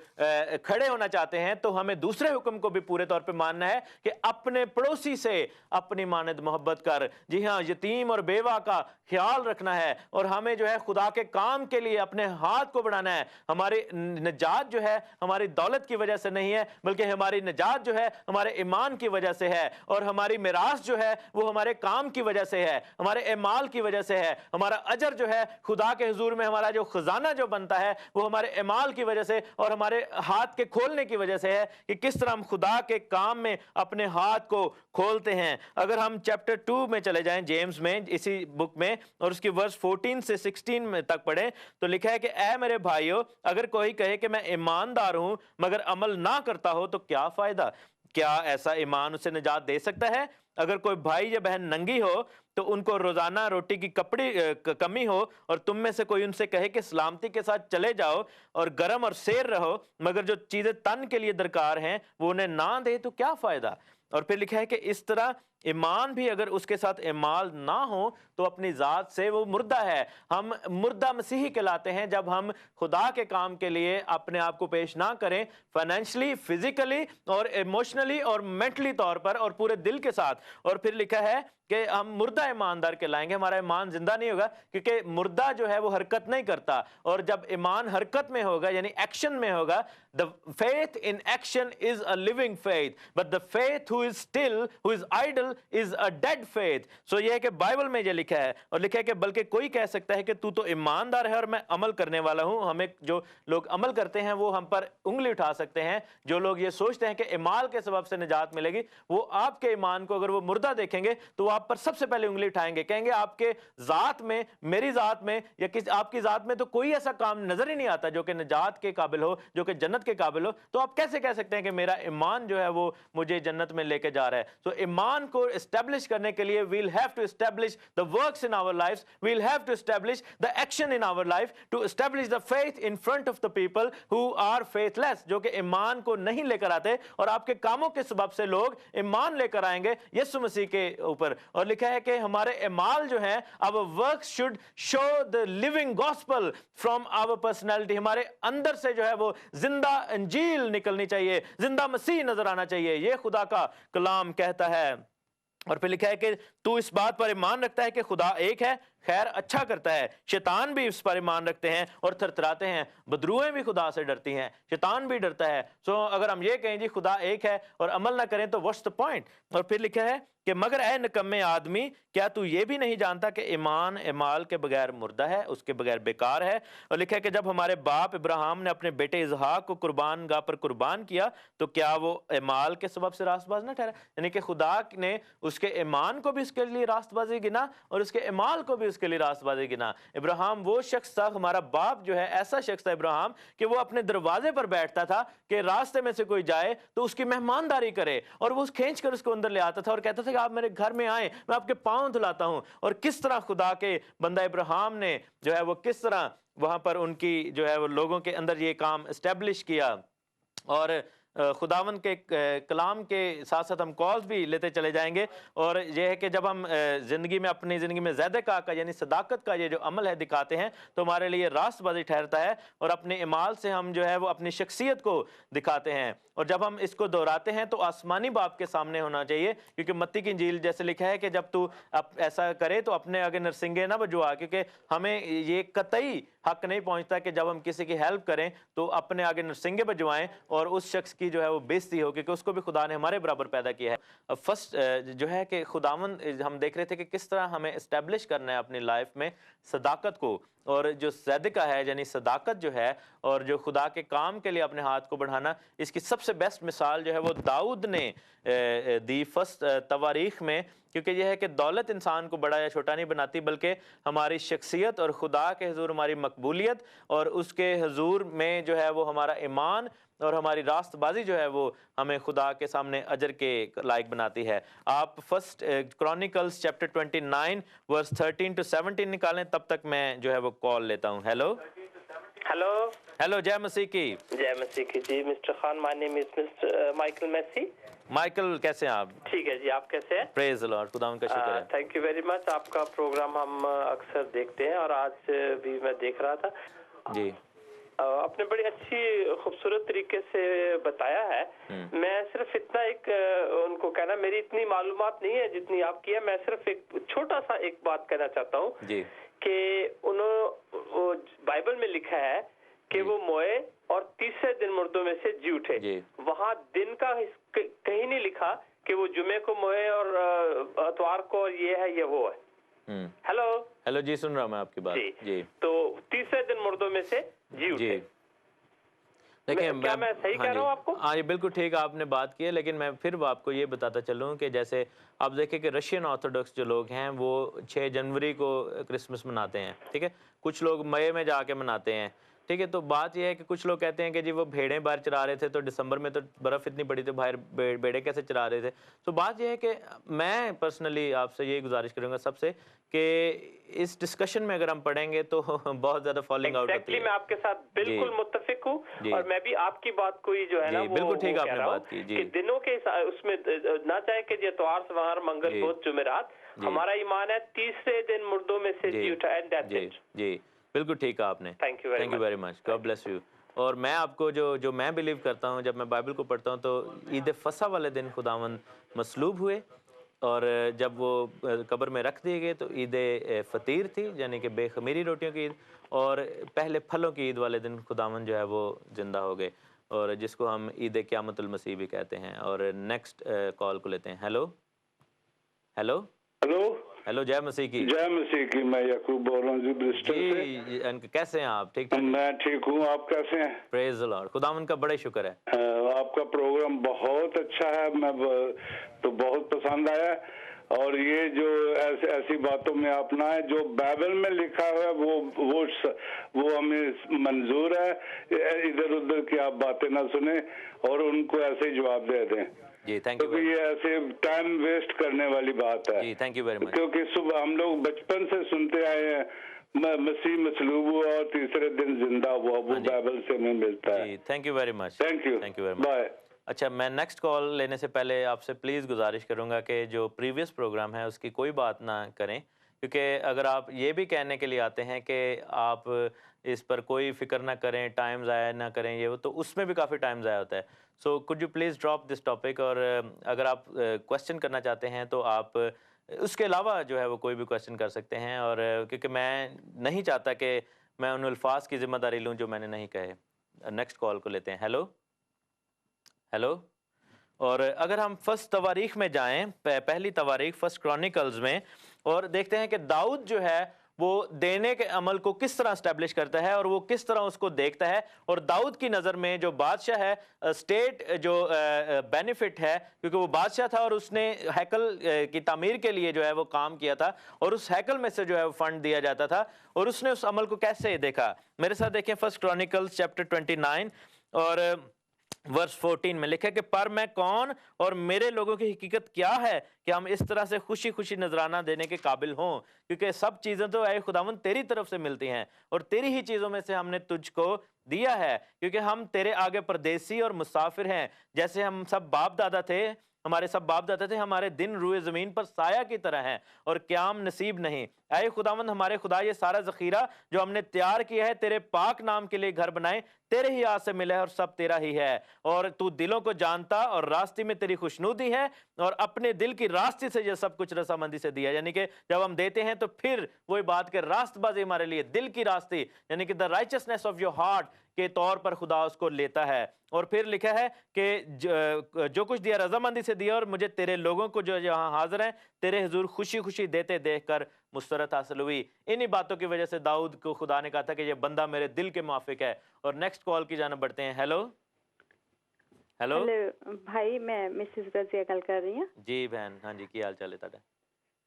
کھڑے ہونا چاہتے ہیں تو ہمیں دوسرے حکم کو بھی پورے طور پہ ماننا ہے کہ اپنے پڑوسی سے اپنی مانند محبت کر۔ جی ہاں، یتیم اور بیوہ کا خیال رکھنا ہے، اور ہمیں جو ہے خدا کے کام کے لیے اپنے ہاتھ کو بڑھانا ہے۔ ہماری نجات جو ہے ہماری دولت کی وجہ سے نہیں ہے، بلکہ ہماری نجات جو ہے ہمارے ایمان کی وجہ سے ہے، اور ہماری میراث جو ہے وہ ہمارے کام کی وجہ سے ہے، ہمارے اعمال کی وجہ سے ہے۔ ہمارا اجر جو ہے خدا کے حضور میں ہمارا جو خزانہ جو بنتا ہے وہ ہمارے اعمال کی وجہ سے اور ہمارے ہاتھ کے کھولنے کی وجہ سے ہے، کہ کس طرح ہم خدا کے کام میں اپنے ہاتھ کو کھولتے ہیں۔ اگر ہم چیپٹر 2 میں چلے جائیں، جیمز میں، اسی بک میں، اور اس کی ورس 14 سے 16 میں تک پڑھیں تو لکھا ہے کہ اے میرے بھائیو، اگر کوئی کہے کہ میں ایماندار ہوں مگر عمل نہ کرتا ہو تو کیا فائدہ؟ کیا ایسا ایمان اسے نجات دے سکتا ہے؟ اگر کوئی بھائی یا بہن ننگی ہو تو ان کو روزانہ روٹی کی کمی ہو، اور تم میں سے کوئی ان سے کہے کہ سلامتی کے ساتھ چلے جاؤ اور گرم اور سیر رہو، مگر جو چیزیں تن کے لیے درکار ہیں وہ انہیں نہ دے تو کیا فائدہ؟ اور پھر لکھا ہے کہ اس طرح ایمان بھی اگر اس کے ساتھ اعمال نہ ہو تو اپنی ذات سے وہ مردہ ہے۔ ہم مردہ مسیحی کہلاتے ہیں جب ہم خدا کے کام کے لیے اپنے آپ کو پیش نہ کریں، فائنینشلی، فزیکلی اور ایموشنلی اور مینٹلی طور پر اور پورے دل کے ساتھ۔ اور پھر لکھا ہے کہ ہم مردہ ایماندار کہلائیں گے، ہمارا ایمان زندہ نہیں ہوگا، کیونکہ مردہ جو ہے وہ حرکت نہیں کرتا، اور جب ایمان حرکت میں ہوگا یعنی ایکشن میں ہوگا، the faith in action is a living faith but the faith who is still, who is idle is a dead faith۔ سو یہ ہے کہ بائبل میں یہ لکھا ہے، اور لکھا ہے کہ بلکہ کوئی کہہ سکتا ہے کہ تو ایماندار ہے اور میں عمل کرنے والا ہوں۔ ہمیں جو لوگ عمل کرتے ہیں وہ ہم پر انگلی اٹھا سکتے ہیں۔ جو لوگ یہ سوچتے ہیں کہ اعمال کے سبب سے نجات ملے گی، وہ آپ کے ایمان کو اگر وہ مردہ دیکھیں گے تو وہ آپ پر سب سے پہلے انگلی اٹھائیں گے، کہیں گے آپ کے ذات میں، میری ذات میں، یا آپ کی ذات میں تو کوئی ایسا کام نظر ہی نہیں آتا جو کہ نجات کے قابل ہو، جو کہ جنت کے قابل ہو، تو آپ کیسے کہہ سکتے ہیں کہ میرا ایمان جو ہے وہ مجھے جنت میں لے کے جا رہا ہے؟ تو ایمان کو اسٹیبلش کرنے کے لیے we'll have to establish the works in our lives, we'll have to establish the action in our life to establish the faith in front of the people who are faithless، جو کہ ایمان کو نہیں لے کر آتے، اور آپ کے کاموں کے سبب سے لوگ ایمان لے کر آئیں گے یسوع مسیح کے اوپر۔ اور لکھا ہے کہ ہمارے اعمال جو ہیں our works should show the living gospel from our personality، ہمارے اندر سے جو ہے وہ زندہ انجیل نکلنی چاہیے، زندہ مسیح نظر آنا چاہیے، یہ خدا کا کلام کہتا ہے۔ اور پھر لکھا ہے کہ تو اس بات پر ایمان رکھتا ہے کہ خدا ایک ہے، خیر اچھا کرتا ہے۔ شیطان بھی اس پر ایمان رکھتے ہیں اور تھرتھراتے ہیں، بدروہیں بھی خدا سے ڈرتی ہیں، شیطان بھی ڈرتا ہے۔ سو اگر ہم یہ کہیں جی خدا ایک ہے اور عمل نہ کریں تو what's the point؟ اور پھر لکھا ہے کہ مگر اے نکمے آدمی، کیا تو یہ بھی نہیں جانتا کہ ایمان اعمال کے بغیر مردہ ہے، اس کے بغیر بیکار ہے؟ اور لکھا ہے کہ جب ہمارے باپ ابراہیم نے اپنے بیٹے اسحاق کو قربان گاہ پر قربان کیا تو کیا وہ اعمال کے سبب سے راست باز نہ ٹھہرا؟ یعنی کہ خدا نے اس کے ایمان کو بھی اس کے لیے راست بازی گنا اور اس کے اعمال کو بھی اس کے لیے راست بازی گنا۔ ابراہیم وہ شخص تھا، ہمارا باپ جو ہے ایسا شخص تھا ابراہیم، کہ وہ اپنے دروازے پر بیٹھتا تھا کہ راستے میں سے کوئی جائے تو اس کی مہمانداری کرے، اور وہ کھینچ کر اس کو اندر لے آتا تھا اور کہتا تھا کہ آپ میرے گھر میں آئیں، میں آپ کے پاؤں دھلاتا ہوں۔ اور کس طرح خدا کے بندہ ابراہیم نے جو ہے وہ کس طرح وہاں پر ان کی جو ہے وہ لوگوں کے اندر یہ کام اسٹیبلش کیا۔ اور خداوند کے کلام کے ساتھ ساتھ ہم کالز بھی لیتے چلے جائیں گے، اور یہ ہے کہ جب ہم زندگی میں اپنی زندگی میں زیدہ کا یعنی صداقت کا یہ جو عمل ہے دکھاتے ہیں تو ہمارے لیے راست بازی ٹھہرتا ہے، اور اپنے اعمال سے ہم جو ہے وہ اپنی شخصیت کو دکھاتے ہیں۔ اور جب ہم اس کو دہراتے ہیں تو آسمانی باپ کے سامنے ہونا چاہیے، کیونکہ متی کی انجیل جیسے لکھا ہے کہ جب تو ایسا کرے تو اپنے آگے نرسنگے نہ بجوا، کیونکہ ہمیں یہ قطعی حق نہیں پہنچتا کہ جب ہم کسی کی ہیلپ کریں تو اپنے آگے نرسنگے بجوائیں اور اس شخص کی جو ہے وہ بےزتی ہو، کیونکہ اس کو بھی خدا نے ہمارے برابر پیدا کیا ہے۔ فرسٹ جو ہے کہ خداوند، ہم دیکھ رہے تھے کہ کس طرح ہمیں اسٹیبلش کرنا ہے اپنی لائف میں صداقت کو، اور جو صدقہ ہے یعنی صداقت جو ہے اور جو خدا کے کام کے لیے اپنے ہاتھ کو بڑھانا، اس کی سب سے بیسٹ مثال جو ہے وہ داؤد نے دی فرسٹ تواریخ میں، کیونکہ یہ ہے کہ دولت انسان کو بڑا یا چھوٹا نہیں بناتی، بلکہ ہماری شخصیت اور خدا کے حضور ہماری مقبولیت اور اس کے حضور میں جو ہے وہ ہمارا ایمان اور ہماری راست بازی جو ہے وہ ہمیں خدا کے سامنے اجر کے لائق بناتی ہے. آپ first chronicles chapter 29 verse 13 to 17 نکالیں, تب تک میں جو ہے وہ کال لیتا ہوں. ہیلو ہیلو, جے مسیح کی. جے مسیح کی. جی مسٹر خان, مائی نیم از مسٹر مائیکل میسی. مائیکل کیسے ہیں آپ؟ ٹھیک ہے جی, آپ کیسے ہیں؟ پریز دی لارڈ, خدا ان کا شکر ہے. تھینک یو ویری مچ. آپ کا پروگرام ہم اکثر دیکھتے ہیں اور آج بھی میں دیکھ رہا تھا. جی, آپ نے بڑی اچھی خوبصورت طریقے سے بتایا ہے. میں صرف اتنا ایک ان کو کہنا, میری اتنی معلومات نہیں ہے جتنی آپ کی ہے. میں صرف ایک چھوٹا سا ایک بات کہنا چاہتا ہوں جی, کہ انہوں بائبل میں لکھا ہے کہ وہ موئے اور تیسرے دن مردوں میں سے جی اٹھے. وہاں دن کا کہیں نہیں لکھا کہ وہ جمعے کو موئے اور اتوار کو یہ ہے یا وہ ہے. ہیلو ہیلو, جی سن رہا ہوں میں آپ کی بات. جی, تو تیسرے دن مردوں میں سے جی اٹھے. دیکھیں, کیا میں صحیح کہہ رہا ہوں آپ کو؟ ہاں, یہ بالکل ٹھیک آپ نے بات کی ہے, لیکن میں پھر آپ کو یہ بتاتا چلوں کہ جیسے آپ دیکھیں کہ رشین آرتھوڈکس جو لوگ ہیں وہ 6 جنوری کو کرسمس مناتے ہیں, ٹھیک ہے. کچھ لوگ مئی میں جا کے مناتے ہیں, ٹھیک ہے. تو بات یہ ہے کہ کچھ لوگ کہتے ہیں کہ جی وہ بھیڑیں باہر چرا رہے تھے تو دسمبر میں تو برف اتنی پڑی تھی, باہر بھیڑیں کیسے چرا رہے تھے. تو بات یہ ہے کہ میں پرسنلی آپ سے یہی گزارش کروں گا سب سے کہ اس ڈسکشن میں اگر ہم پڑھیں گے تو بہت زیادہ فالنگ آؤٹ ہوتی ہے. میں آپ کے ساتھ بالکل متفق ہوں, اور میں بھی آپ کی بات کو ہی جو ہے نا وہ بالکل ٹھیک آپ کہہ نے رہا بات کی. ہوں کہ دنوں کے اس میں نہ چاہے کہ یہ اتوار سوار منگل بدھ جمعرات, ہمارا ایمان ہے تیسرے دن مردوں میں سے جی اٹھا. جی, بالکل ٹھیک ہے آپ نے. Thank you very much, God bless you. اور میں آپ کو جو میں بلیو کرتا ہوں, جب میں بائبل کو پڑھتا ہوں تو عید فصح والے دن خداوند مصلوب ہوئے, اور جب وہ قبر میں رکھ دیے گئے تو عید فطیر تھی, یعنی کہ بے خمیری روٹیوں کی عید, اور پہلے پھلوں کی عید والے دن خداوند جو ہے وہ زندہ ہو گئے, اور جس کو ہم عید قیامت المسیح بھی کہتے ہیں. اور نیکسٹ کال کو لیتے ہیں. ہیلو ہیلو ہیلو ہیلو, جے مسیح کی. جے مسیح کی. میں یعقوب بول رہا ہوں جی برسٹل سے. جی, کیسے ہیں آپ؟ ٹھیک ٹھاک؟ میں ٹھیک ہوں, آپ کیسے ہیں؟ پریز دی لارڈ, خداوند کا بڑا شکر ہے. آپ کا پروگرام بہت اچھا ہے, میں تو بہت پسند آیا. اور یہ جو ایسی باتوں میں اپنا ہے جو بائبل میں لکھا ہوا ہے وہ ہمیں منظور ہے. ادھر ادھر کی آپ باتیں نہ سنیں اور ان کو ایسے ہی جواب دے دیں. جی, تھینک یو. کیونکہ یہ ایسے ٹائم ویسٹ کرنے والی بات ہے. جی, تھینک یو ویری مچ. کیونکہ صبح ہم لوگ بچپن سے سنتے آئے ہیں مسیح مصلوب ہوا اور تیسرے دن زندہ ہوا, وہ بائبل سے ہمیں ملتا ہے. جی, thank you very much. Thank you, very much. Bye. اچھا, میں نیکسٹ کال لینے سے پہلے آپ سے پلیز گزارش کروں گا کہ جو پریویس پروگرام ہے اس کی کوئی بات نہ کریں, کیونکہ اگر آپ یہ بھی کہنے کے لیے آتے ہیں کہ آپ اس پر کوئی فکر نہ کریں, ٹائم ضائع نہ کریں, یہ وہ, تو اس میں بھی کافی ٹائم ضائع ہوتا ہے. سو could you please drop this topic, اور اگر آپ کوشچن کرنا چاہتے ہیں تو آپ اس کے علاوہ جو ہے وہ کوئی بھی کوشچن کر سکتے ہیں, اور کیونکہ میں نہیں چاہتا کہ میں ان الفاظ کی ذمہ داری لوں جو میں نے نہیں کہے. نیکسٹ کال کو لیتے ہیں. Hello hello. اور اگر ہم فرسٹ تواریخ میں جائیں, پہلی تواریخ فرسٹ کرونیکلز میں, اور دیکھتے ہیں کہ داؤد جو ہے وہ دینے کے عمل کو کس طرح اسٹیبلش کرتا ہے اور وہ کس طرح اس کو دیکھتا ہے. اور داؤد کی نظر میں جو بادشاہ ہے, اسٹیٹ جو بینیفٹ ہے, کیونکہ وہ بادشاہ تھا اور اس نے ہیکل کی تعمیر کے لیے جو ہے وہ کام کیا تھا, اور اس ہیکل میں سے جو ہے وہ فنڈ دیا جاتا تھا, اور اس نے اس عمل کو کیسے دیکھا. میرے ساتھ دیکھیں فرسٹ کرونیکلز چیپٹر 29 اور ورس 14 میں لکھا کہ پر میں کون اور میرے لوگوں کی حقیقت کیا ہے کہ ہم اس طرح سے خوشی خوشی نذرانہ دینے کے قابل ہوں, کیونکہ سب چیزیں تو اے خداوند تیری طرف سے ملتی ہیں اور تیری ہی چیزوں میں سے ہم نے تجھ کو دیا ہے, کیونکہ ہم تیرے آگے پردیسی اور مسافر ہیں. جیسے ہم سب باپ دادا تھے, ہمارے سب باپ دادا تھے, ہمارے دن روئے زمین پر سایہ کی طرح ہیں اور قیام نصیب نہیں. اے خداوند ہمارے خدا, یہ سارا ذخیرہ جو ہم نے تیار کیا ہے تیرے پاک نام کے لیے گھر بنائے, تیرے ہی ہاتھ سے ملے اور سب تیرا ہی ہے, اور تو دلوں کو جانتا اور راستے میں تیری خوشنودی ہے, اور اپنے دل کی راستے سے یہ سب کچھ رضامندی سے دیا. یعنی کہ جب ہم دیتے ہیں تو پھر وہی بات کہ راست بازی ہمارے لیے دل کی راستے, یعنی کہ the righteousness of your heart کے طور پر خدا اس کو لیتا ہے. اور پھر لکھا ہے کہ جو کچھ دیا رضامندی سے دیا, اور مجھے تیرے لوگوں کو جو یہاں حاضر ہیں تیرے حضور خوشی خوشی دیتے دیکھ کر مسرت حاصل ہوئی. انہی باتوں کی وجہ سے داؤد کو خدا نے کہا تھا کہ یہ بندہ میرے دل کے موافق ہے. اور نیکسٹ کال کی جانب بڑھتے ہیں. ہیلو ہیلو بھائی, میں مسز رضیہ گل کر رہی ہوں. جی بہن, ہاں جی, کی حال چال ہے تہاڈا؟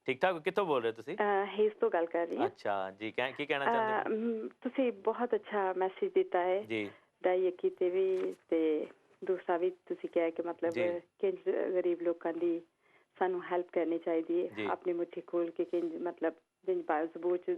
ٹھیک ٹھاک. کتوں بول رہے تسی؟ ہیز تو گل کر رہی ہوں. اچھا جی, کی کہنا چاہتے ہیں؟ تسی بہت اچھا میسج دیتا ہے. جی ਦਾਈ ਕੀਤੇ ਵੀ ਤੇ ਦੂਸਰਾ ਵੀ ਤੁਸੀਂ ਕਿਹਾ ਕਿ ਮਤਲਬ ਕਿ ਗਰੀਬ ਲੋਕਾਂ ਦੀ ਸਾਨੂੰ ਹੈਲਪ ਕਰਨੀ ਚਾਹੀਦੀ ਹੈ ਆਪਣੀ ਮੁੱਠੀ ਖੋਲ ਕੇ ਕਿ ਮਤਲਬ ਜਿੰਜ ਬਾਇਬਲ ਜ਼ਬੂਰ ਚ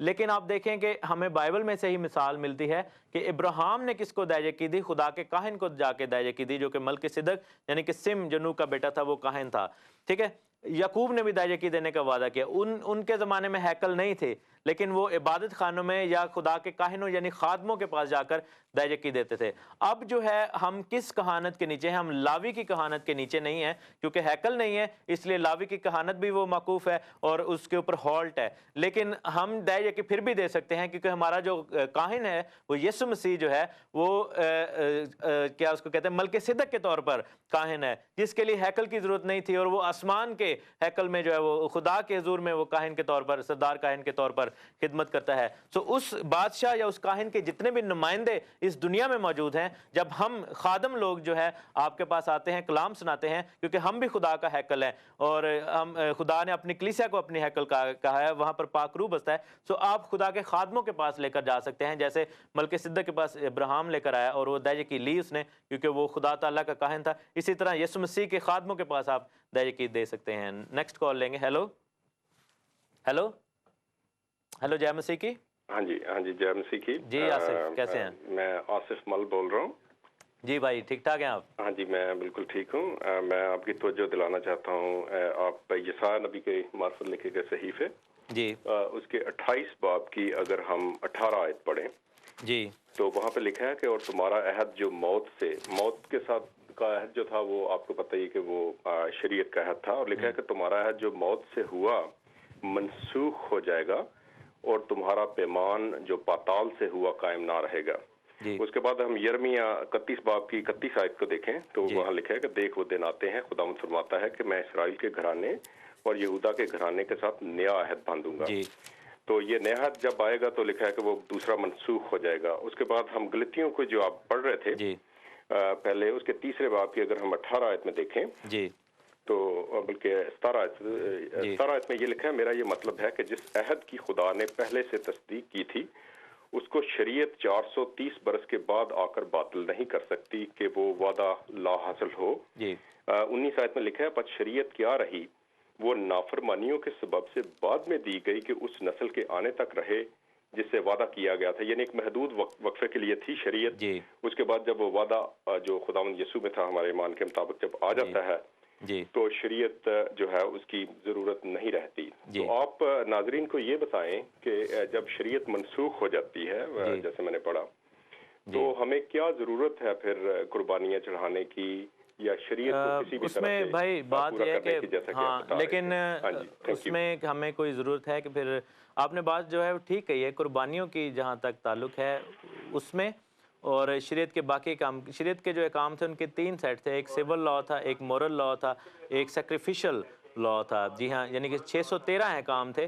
لیکن آپ دیکھیں کہ ہمیں بائبل میں سے ہی مثال ملتی ہے کہ ابراہیم نے کس کو دعوت کی دی؟ خدا کے کاہن کو جا کے دعوت کی دی، جو کہ ملک صدق یعنی کہ سم جو نوح کا بیٹا تھا وہ کاہن تھا، ٹھیک ہے۔ یعقوب نے بھی دعوت کی دینے کا وعدہ کیا، ان کے زمانے میں ہیکل نہیں تھے، لیکن وہ عبادت خانوں میں یا خدا کے کاہنوں یعنی خادموں کے پاس جا کر دعوت کی دیتے تھے۔ اب جو ہے ہم کس کہانت کے نیچے ہیں؟ ہم لاوی کی کہانت کے نیچے نہیں ہیں، کیونکہ ہیکل نہیں ہے اس لیے لاوی کی کہانت بھی وہ موقوف ہے اور اس کے اوپر ہالٹ ہے، لیکن ہم دعوت کی پھر بھی دے سکتے ہیں، کیونکہ ہمارا جو کاہن ہے وہ یسوع مسیح جو ہے وہ کیا اس کو کہتے ہیں ملک صدق کے طور پر کاہن ہے، جس کے لیے ہیکل کی ضرورت نہیں تھی، اور وہ آسمان کے ہیکل میں جو ہے وہ خدا کے حضور میں وہ کاہن کے طور پر، سردار کاہن کے طور پر خدمت کرتا ہے۔ سو اس بادشاہ یا اس کاہن کے جتنے بھی نمائندے اس دنیا میں موجود ہیں، جب ہم خادم لوگ جو ہے آپ کے پاس آتے ہیں، کلام سناتے ہیں، کیونکہ ہم بھی خدا کا ہیکل ہیں، اور ہم خدا نے اپنی کلیسیا کو اپنی ہیکل کہا ہے، وہاں پر پاک روح بستا ہے۔ سو آپ خدا کے خادموں کے پاس لے کر جا سکتے ہیں، جیسے ملک صدق کے پاس ابراہیم لے کر آیا اور وہ دعوت کی لی اس نے، کیونکہ وہ خدا تعالیٰ کا کاہن تھا۔ اسی طرح یسوع مسیح کے خادموں کے پاس آپ دعوت کی دے سکتے ہیں۔ نیکسٹ کال لیں گے۔ ہیلو ہیلو ہیلو، جے مسیح کی۔ ہاں جی، جے مسیح کی۔ جی آصف، کیسے ہیں؟ میں آصف مل بول رہا ہوں۔ جی بھائی، ٹھیک ٹھاک ہیں آپ؟ ہاں جی، میں بالکل ٹھیک ہوں۔ میں آپ کی توجہ دلانا چاہتا ہوں، آپ یسایا نبی کے معرفت لکھے گئے صحیفے جی اس کے 28 باب کی اگر ہم 18 آیت پڑھیں جی، تو وہاں پہ لکھا ہے کہ اور تمہارا عہد جو موت کے ساتھ کا عہد جو تھا، وہ آپ کو پتہ ہی کہ وہ شریعت کا عہد تھا، اور لکھا ہے کہ تمہارا عہد جو موت سے ہوا منسوخ ہو جائے گا، اور تمہارا پیمان جو پاتال سے ہوا قائم نہ رہے گا۔ اس کے بعد ہم یرمیہ 31 باب کی 31 آیت کو دیکھیں تو وہاں لکھا ہے کہ دیکھ وہ دن آتے ہیں، خداوند فرماتا ہے کہ میں اسرائیل کے گھرانے اور یہودا کے گھرانے کے ساتھ نیا عہد باندھوں گا۔ تو یہ نیا عہد جب آئے گا تو لکھا ہے کہ وہ دوسرا منسوخ ہو جائے گا۔ اس کے بعد ہم غلطیوں کو جو آپ پڑھ رہے تھے پہلے، اس کے تیسرے باب کی اگر ہم 18 آیت میں دیکھیں تو بلکہ 17 آیت میں یہ لکھا ہے، میرا یہ مطلب ہے کہ جس عہد کی خدا نے پہلے سے تصدیق کی تھی اس کو شریعت 430 برس کے بعد آ کر باطل نہیں کر سکتی کہ وہ وعدہ لا حاصل ہو۔ 19 آیت میں لکھا ہے پس شریعت کیا رہی، وہ نافرمانیوں کے سبب سے بعد میں دی گئی کہ اس نسل کے آنے تک رہے جس سے وعدہ کیا گیا تھا، یعنی ایک محدود وقفے کے لیے تھی شریعت۔ اس کے بعد جب وہ وعدہ جو خداوند یسوع میں تھا ہمارے ایمان کے مطابق جب آ جاتا ہے تو شریعت جو ہے اس کی ضرورت نہیں رہتی۔ تو آپ ناظرین کو یہ بتائیں کہ جب شریعت منسوخ ہو جاتی ہے جیسے میں نے پڑھا، تو ہمیں کیا ضرورت ہے پھر قربانیاں چڑھانے کی یا شریعت کو کسی بھی اس میں بھائی بات یہ ہے کہ ہاں، لیکن اس میں ہمیں کوئی ضرورت ہے کہ پھر آپ نے بات جو ہے ٹھیک کہی ہے، قربانیوں کی جہاں تک تعلق ہے اس میں، اور شریعت کے باقی کام، شریعت کے جو احکام تھے ان کے 3 سیٹ تھے، ایک سول لا تھا، ایک مورل لا تھا، ایک سیکریفیشل لا تھا۔ جی ہاں، یعنی کہ 613 احکام تھے۔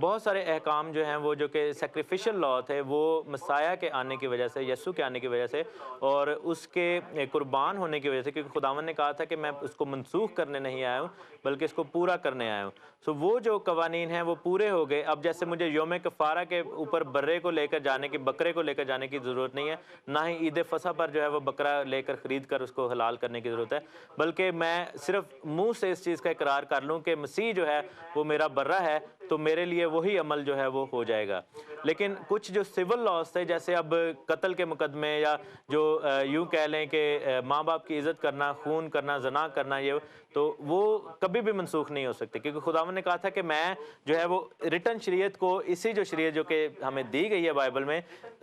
بہت سارے احکام جو ہیں وہ جو کہ سیکریفیشل لا تھے، وہ مسیح کے آنے کی وجہ سے، یسوع کے آنے کی وجہ سے اور اس کے قربان ہونے کی وجہ سے، کیونکہ خداوند نے کہا تھا کہ میں اس کو منسوخ کرنے نہیں آیا ہوں بلکہ اس کو پورا کرنے آیا ہوں۔ سو وہ جو قوانین ہیں وہ پورے ہو گئے۔ اب جیسے مجھے یوم کفارہ کے اوپر برے کو لے کر جانے کی، بکرے کو لے کر جانے کی ضرورت نہیں ہے، نہ ہی عید فصح پر جو ہے وہ بکرا لے کر خرید کر اس کو حلال کرنے کی ضرورت ہے، بلکہ میں صرف منہ سے اس چیز کا اقرار کر لوں کہ مسیح جو ہے وہ میرا برہ ہے، تو میرے لیے وہی عمل جو ہے وہ ہو جائے گا۔ لیکن کچھ جو سول لاز تھے، جیسے اب قتل کے مقدمے، یا جو یوں کہہ لیں کہ ماں باپ کی عزت کرنا، خون کرنا، زنا کرنا، یہ تو وہ کبھی بھی منسوخ نہیں ہو سکتے، کیونکہ خداوند نے کہا تھا کہ میں جو ہے وہ ریٹن شریعت کو، اسی جو شریعت جو کہ ہمیں دی گئی ہے بائبل میں،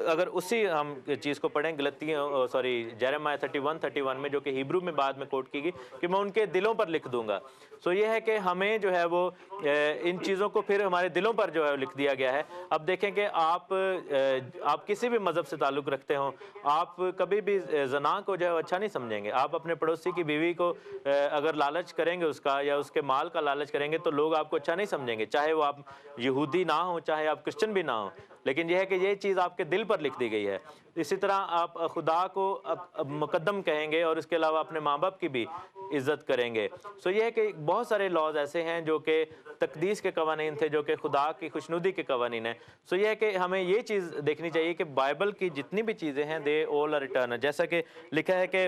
اگر اسی ہم چیز کو پڑھیں جیرمیہ 31 میں، جو کہ ہیبرو میں بعد میں کوٹ کی گئی، کہ میں ان کے دلوں پر لکھ دوں گا۔ سو یہ ہے کہ ہمیں جو ہے وہ ان چیزوں کو پھر ہمارے دلوں پر جو ہے لکھ دیا گیا ہے۔ اب دیکھیں کہ آپ کسی بھی مذہب سے تعلق رکھتے ہوں، آپ کبھی بھی زنا کو جو ہے اچھا نہیں سمجھیں گے۔ آپ اپنے پڑوسی کی بیوی کو اگر لالچ کریں گے اس کا، یا اس کے مال کا لالچ کریں گے، تو لوگ آپ کو اچھا نہیں سمجھیں گے، چاہے وہ آپ یہودی نہ ہوں، چاہے آپ کرسچن بھی نہ ہوں، لیکن یہ ہے کہ یہ چیز آپ کے دل پر لکھ دی گئی ہے۔ اسی طرح آپ خدا کو مقدم کہیں گے اور اس کے علاوہ اپنے ماں باپ کی بھی عزت کریں گے۔ سو یہ ہے کہ بہت سارے لاز ایسے ہیں جو کہ تقدیس کے قوانین تھے، جو کہ خدا کی خوشنودی کے قوانین ہیں۔ سو یہ ہے کہ ہمیں یہ چیز دیکھنی چاہیے کہ بائبل کی جتنی بھی چیزیں ہیں دے آل آر اٹرنل، جیسا کہ لکھا ہے کہ